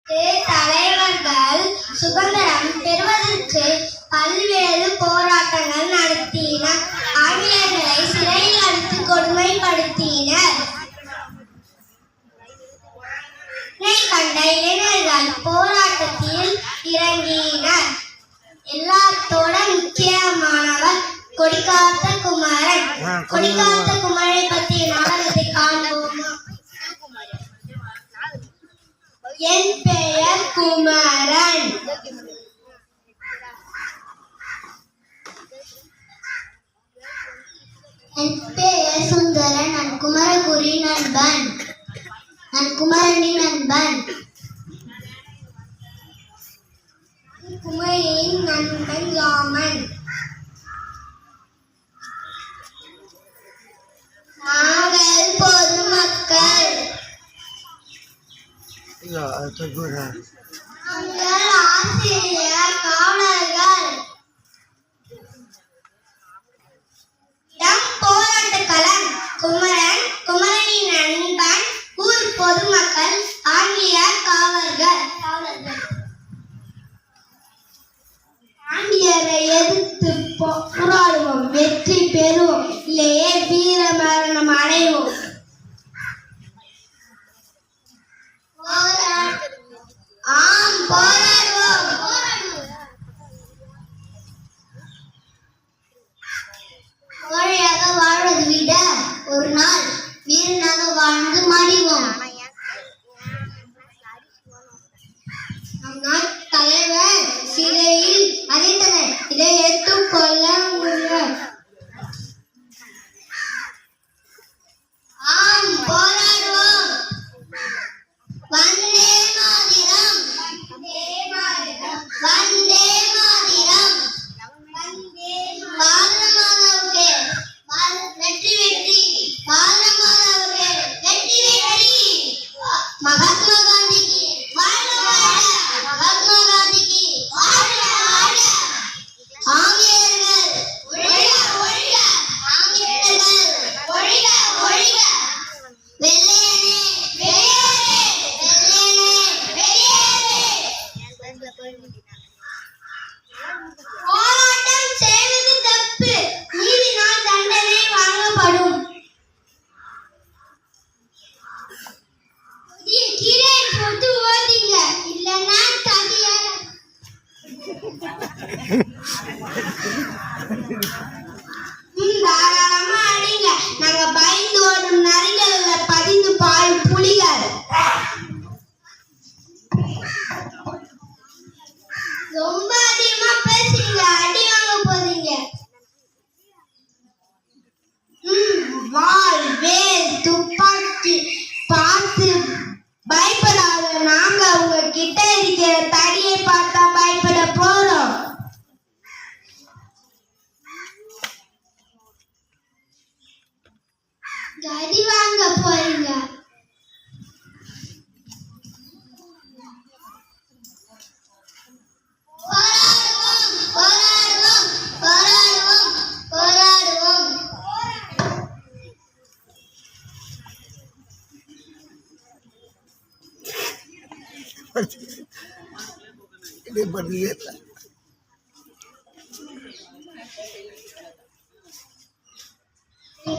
தலைவர்கள் சுதந்திரம் பெறுவதற்கு பல்வேறு போராட்டங்கள் நடத்தினர். ஆங்கிலேயர்களை சிறையில் அடைத்து கொடுமைப்படுத்தினர். கண்ட இளைஞர்கள் போராட்டத்தில் இறங்கினர். எல்லாத்தோட முக்கியமானவர் கொடிகாத்த குமரன். கொடிகாத்த குமரனை பற்றிய நாடகத்தை காண்போமா? என் பெயர் குமரன். என் பெயர் சுந்தரன். நான் குமரகுரி நண்பன். நான் குமரனின் நண்பன். குமரியின் நண்பன் ராமன். நாங்கள் பொதுமக்கள். நாங்கள் ஆசிரியர் காவலர்கள். இடம் போராட்ட களம். குமரன், குமரனின் நண்பன், ஊர் பொதுமக்கள், ஆங்கிலேயர் காவலர்கள். ஆங்கிலேயரை எதிர்த்து போராடுவோம், வெற்றி பெறுவோம், இல்லையே வீர மரணம் அடைவோம். ஆம், போராடுவோம். கோழையாக வாழ்வதை விட ஒரு நாள் வீரனாக வாழ்ந்து மடிவோம். நம் நாட்டு தலைவர் சிறையில் அடைத்தனர். இதை ஏற்றுக்கொள்ள முடியாது. ஆம், போராடுவோம். வந்தே மாதரம். வந்தே மாதரம். பாரதமாதாவுக்கு வெற்றி வெற்றி. பாரதமாதாவுக்கு வெற்றி வெற்றி. மகாத்மா காந்திக்கு வாழ்க வாழ்க. மகாத்மா காந்திக்கு வாழ்க வாழ்க. ஆங்கிலேயர்கள் ஒழிக ஒழிக. ஆங்கிலேயர்கள் ஒழிக ஒழிக. வெள்ளையனே வெளியேறு. வெள்ளையனே வெளியேறு. போராட்டம் செய்வது தப்பு. நீதினால் தண்டனை வழங்கப்படும். கீழே போட்டு ஓதிங்க, இல்லைன்னா தனியாக தாராளமா அடிங்க. நாங்க பயந்து ஓடும் நரிகள்ல பதிந்து பாயும் புலிகள். ரொம்ப அதிகமா பேசுறீங்க, அடி வாங்க போறீங்க. வாள், வேல், துப்பாக்கி பார்த்து பயப்படாத. நாங்க உங்க கிட்ட இருக்கிற தடியை பார்த்தா பயப்பட போறோம். அடி வாங்க போறீங்க. போராடுவோம், போராடுவோம், போராடுவோம், போராடுவோம்.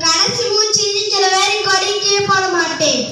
கடைசி மூச்சு இருக்கிற வேறு கொடிக்கே போட மாட்டேன்.